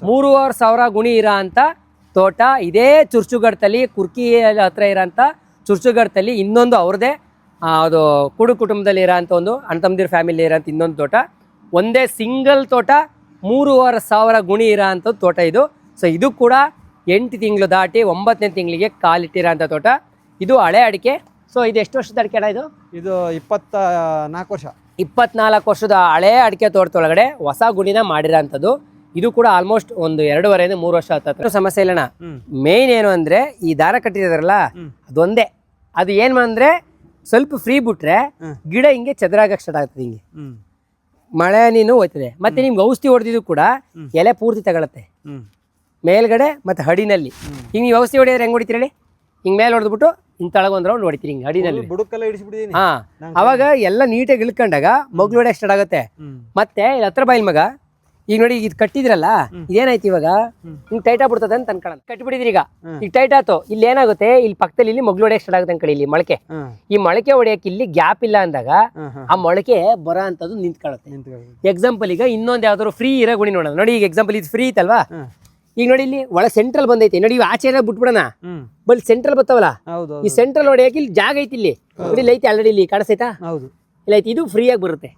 3,500 ಗುಣಿ ಇರೋ ಅಂತ ತೋಟ ಇದೇ ಚುರ್ಚುಗಡ್ತಲ್ಲಿ ಕುರ್ಕಿ ಹತ್ರ ಇರೋಂಥ ಚುರ್ಚುಗಡ್ತಲ್ಲಿ ಇನ್ನೊಂದು ಅವ್ರದ್ದೇ ಅದು ಕುಟುಂಬದಲ್ಲಿ ಇರೋಂಥ ಒಂದು ಅಣ್ಣ ತಮ್ಮದಿರ ಫ್ಯಾಮಿಲಿ ಇರೋಂಥ ಇನ್ನೊಂದು ತೋಟ, ಒಂದೇ ಸಿಂಗಲ್ ತೋಟ 3,500 ಗುಣಿ ಇರೋ ಅಂಥದ್ದು ತೋಟ ಇದು. ಸೊ ಇದು ಕೂಡ 8 ತಿಂಗಳು ದಾಟಿ 9ನೇ ತಿಂಗಳಿಗೆ ಕಾಲಿಟ್ಟಿರೋ ಅಂಥ ತೋಟ. ಇದು ಹಳೆ ಅಡಿಕೆ. ಸೊ ಇದು ಎಷ್ಟು ವರ್ಷದ ಅಡಿಕೆ ಅಣ್ಣ ಇದು? ಇದು 24 ವರ್ಷ. 24 ವರ್ಷದ ಹಳೆ ಅಡಿಕೆ ತೋಟದೊಳಗಡೆ ಹೊಸ ಗುಣಿನ ಮಾಡಿರೋ ಅಂಥದ್ದು. ಇದು ಕೂಡ ಆಲ್ಮೋಸ್ಟ್ ಒಂದು 2.5 3 ವರ್ಷ ಹತ್ತಿರ. ಸಮಸ್ಯೆ ಇಲ್ಲಣ್ಣ. ಮೇನ್ ಏನು ಅಂದ್ರೆ ಈ ದಾರ ಕಟ್ಟಿದಾರಲ್ಲ ಅದೊಂದೇ. ಅದು ಏನು ಅಂದ್ರೆ ಸ್ವಲ್ಪ ಫ್ರೀ ಬಿಟ್ರೆ ಗಿಡ ಹಿಂಗೆ ಚದರಾಗಕ್ಕೆ ಸ್ಟಾರ್ಟ್ ಆಗ್ತದೆ. ಹಿಂಗೆ ಮಳೆ ನೀನು ಹೋಯ್ತದೆ. ಮತ್ತೆ ನಿಮ್ಗೆ ಔಷಧಿ ಹೊಡೆದಿದ್ದು ಕೂಡ ಎಲೆ ಪೂರ್ತಿ ತಗೊಳತ್ತೆ ಮೇಲ್ಗಡೆ ಮತ್ತೆ ಹಡಿನಲ್ಲಿ. ಹಿಂಗೆ ನೀವು ಔಷಧಿ ಹೊಡೆಯೋದ್ರೆ ಹೆಂಗ್ ಹೊಡಿತೀರಿ ಹೇಳಿ? ಹಿಂಗೆ ಮೇಲೆ ಹೊಡೆದ್ಬಿಟ್ಟು ಹಿಂಗೆ ತಳಗ ಒಂದು ರೌಂಡ್ ಹೊಡಿತೀರಿ ಹಿಂಗೆ ಹಡಿನಲ್ಲಿ. ಹಾ, ಅವಾಗ ಎಲ್ಲ ನೀಟಾಗಿ ಇಳ್ಕೊಂಡಾಗ ಮಗ್ಳು ಹೊಡೆಯಕ್ಕೆ ಸ್ಟಾರ್ಟ್ ಆಗುತ್ತೆ. ಮತ್ತೆ ಇಲ್ಲಿ ಹತ್ರ ಬಾಯಿಲ್ ಮಗ ಈಗ ನೋಡಿ ಇದು ಕಟ್ಟಿದ್ರಲ್ಲ ಇದೇನಾಯ್ತು ಇವಾಗ ಹಿಂಗ್ ಟೈಟ್ ಆಗ್ಬಿಡ್ತದೆ ಅಂತ ಅನ್ಕೊಳ್ಳೋಣ. ಕಟ್ಟಿಬಿಟ್ಟಿದ್ರಿ ಈಗ ಟೈಟ್ ಆಯ್ತು. ಇಲ್ಲಿ ಏನಾಗುತ್ತೆ, ಇಲ್ಲಿ ಪಕ್ಕದಲ್ಲಿ ಇಲ್ಲಿ ಮಗ್ಳು ಹೊಡೆಯಕ್ಕೆ ಸ್ಟಾರ್ಟ್ ಆಗುತ್ತೆ ಅನ್ಕೊಳ್ಳಿ. ಇಲ್ಲಿ ಮೊಳಕೆ, ಈ ಮೊಳಕೆ ಹೊಡೆಯಕ್ಕೆ ಇಲ್ಲಿ ಗ್ಯಾಪ್ ಇಲ್ಲ ಅಂದಾಗ ಆ ಮೊಳಕೆ ಬರೋ ಅಂತದ್ದು ನಿಂತ್ಕೊಳ್ಳುತ್ತೆ. ಎಕ್ಸಾಂಪಲ್ ಈಗ ಇನ್ನೊಂದು ಯಾವ್ದಾದ್ರು ಫ್ರೀ ಇರೋ ಗುಣಿ ನೋಡೋಣ. ನೋಡಿ ಈಗ ಎಕ್ಸಾಂಪಲ್ ಇದು ಫ್ರೀ ಐತಲ್ವಾ. ಈಗ ನೋಡಿ ಇಲ್ಲಿ ಒಳ ಸೆಂಟ್ರಲ್ ಬಂದೈತೆ ನೋಡಿ. ಇವು ಆಚೆ ಬಿಟ್ಬಿಡೋಣ, ಬಲ್ ಸೆಂಟ್ರಲ್ ಬರ್ತಾವಲ್ಲ, ಈ ಸೆಂಟ್ರಲ್ ಹೊಡೆಯಕ್ಕೆ ಇಲ್ಲಿ ಜಾಗ ಐತಿ. ಇಲ್ಲಿ ಇಲ್ಲಿ ಐತಿ ಆಲ್ರೆಡಿ, ಇಲ್ಲಿ ಕಾಣಿಸ್ತೈತಾ? ಇಲ್ಲ ಐತಿ. ಇದು ಫ್ರೀ ಆಗಿ ಬರುತ್ತೆ.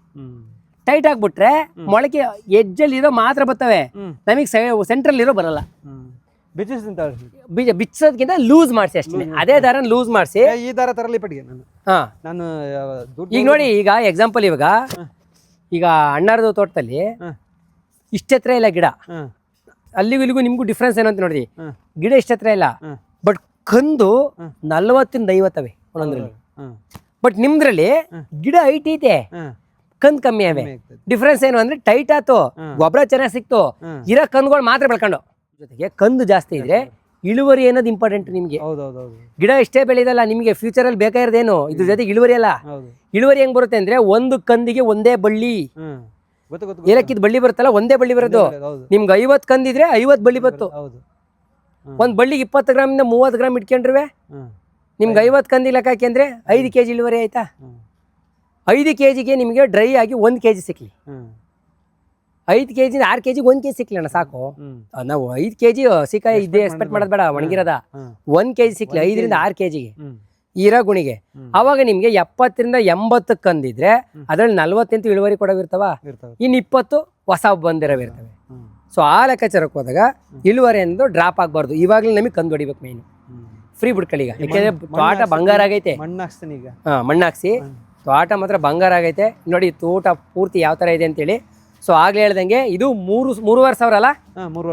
ಟೈಟ್ ಆಗ್ಬಿಟ್ರೆ ಮೊಳಕೆ ಎಜ್ಜಲ್ಲಿ ಇರೋ ಮಾತ್ರ ಬರ್ತವೆ, ನಮಗೆ ಸೆಂಟ್ರಲ್ ಇರೋ ಬರಲ್ಲ. ಬೀಜ ಬಿಚ್ಚೋದಕ್ಕಿಂತ ಲೂಸ್ ಮಾಡಿಸಿ ಅಷ್ಟೇ. ಅದೇ ದಾರ ಲೂಸ್ ಮಾಡಿಸಿ ಈ ದಾರ ತರಲಿ ಪಟ್ಟಿಗೆ ನಾನು ಈಗ ನೋಡಿ ಈಗ ಎಕ್ಸಾಂಪಲ್ ಇವಾಗ ಈಗ ಅಣ್ಣಾರದು ತೋಟದಲ್ಲಿ ಇಷ್ಟೆತ್ರ ಇಲ್ಲ ಗಿಡ. ಅಲ್ಲಿಗೂ ಇಲ್ಲಿಗೂ ನಿಮ್ಗೂ ಡಿಫ್ರೆನ್ಸ್ ಏನಂತ ನೋಡಿ. ಗಿಡ ಇಷ್ಟೆತ್ರ ಇಲ್ಲ, ಬಟ್ ಕಂದು 40 ಇಂದ 50 ಒಂದೊಂದ್ರಲ್ಲಿ. ಬಟ್ ನಿಮ್ದ್ರಲ್ಲಿ ಗಿಡ ಹೈಟ್ ಐತೆ, ಕಂದ್ ಕಮ್ಮಿ ಅವೆ. ಡಿಫ್ರೆನ್ಸ್ ಏನು ಅಂದ್ರೆ ಟೈಟ್ ಆಯ್ತು, ಗೊಬ್ಬರ ಚೆನ್ನಾಗಿ ಸಿಕ್ತು, ಇರೋ ಕಂದುಗಳು ಮಾತ್ರ ಬೆಳ್ಕೊಂಡು. ಜೊತೆಗೆ ಕಂದು ಜಾಸ್ತಿ ಇದ್ರೆ ಇಳುವರಿ ಅನ್ನೋದು ಇಂಪಾರ್ಟೆಂಟ್ ನಿಮ್ಗೆ. ಗಿಡ ಇಷ್ಟೇ ಬೆಳೆದಲ್ಲ, ನಿಮ್ಗೆ ಫ್ಯೂಚರ್ ಅಲ್ಲಿ ಬೇಕಾಗಿರೋದೇನು ಇದ್ರ ಜೊತೆಗೆ ಇಳುವರಿ ಅಲ್ಲ. ಇಳುವರಿ ಹೆಂಗ್ ಬರುತ್ತೆ ಅಂದ್ರೆ ಒಂದು ಕಂದಿಗೆ ಒಂದೇ ಬಳ್ಳಿ, ಏಲಕ್ಕಿದ್ ಬಳ್ಳಿ ಬರುತ್ತಲ್ಲ, ಒಂದೇ ಬಳ್ಳಿ ಬರೋದು. ನಿಮ್ಗೆ 50 ಕಂದಿದ್ರೆ 50 ಬಳ್ಳಿ ಬತ್ತು. ಒಂದ್ ಬಳ್ಳಿಗೆ 20 ಗ್ರಾಮಿಂದ 30 ಗ್ರಾಮ್ ಇಟ್ಕೊಂಡ್ರೆ ನಿಮ್ಗೆ 50 ಕಂದಿ ಲೆಕ್ಕ ಹಾಕಂದ್ರೆ 5 kg ಇಳುವರಿ ಆಯ್ತಾ? 5 kgಗೆ ನಿಮಗೆ ಡ್ರೈ ಆಗಿ 1 kg ಸಿಕ್ಲಿ. 5 kg 6 kg 1 kg ಸಿಕ್ಲಿ ಅಣ್ಣ ಸಾಕು. ನಾವು 5 kg ಸಿಕ್ಕಾಯಿ ಇದೇ ಎಕ್ಸ್ಪೆಕ್ಟ್ ಮಾಡೋದು ಬೇಡ, ಒಣಗಿರದ 1 kg ಸಿಕ್ಲಿ 5 ರಿಂದ 6 kgಗೆ ಇರೋ ಗುಣಿಗೆ. ಅವಾಗ ನಿಮ್ಗೆ 70 ರಿಂದ 80 ಕಂದಿದ್ರೆ ಅದ್ರಲ್ಲಿ 40 ಇಳುವರಿ ಕೊಡವಿರ್ತಾವ, ಇನ್ನು 20 ಹೊಸ ಬಂದಿರವಿರ್ತವೆ. ಸೊ ಆ ಲೆಕ್ಕಾಚಾರಕ್ಕೆ ಹೋದಾಗ ಇಳುವರಿ ಅನ್ನೋದು ಡ್ರಾಪ್ ಆಗಬಾರ್ದು. ಇವಾಗಲೇ ನಮಗೆ ಕಂದು ಹೊಡಿಬೇಕು ಮೇನು. ಫ್ರೀ ಬಿಡ್ಕೊಳ್ಳಿ ಈಗ, ಯಾಕೆಂದ್ರೆ ತೋಟ ಬಂಗಾರ ಆಗೈತೆ. ಮಣ್ಣಾಕ್ಸಿ ತೋಟ ಮಾತ್ರ ಬಂಗಾರ ಆಗೈತೆ ನೋಡಿ. ತೋಟ ಪೂರ್ತಿ ಯಾವ ತರ ಇದೆ ಅಂತೇಳಿ. ಸೊ ಆಗ್ಲೇ ಹೇಳ್ದಂಗೆ ಇದು 3,500 ಅಲ್ಲ.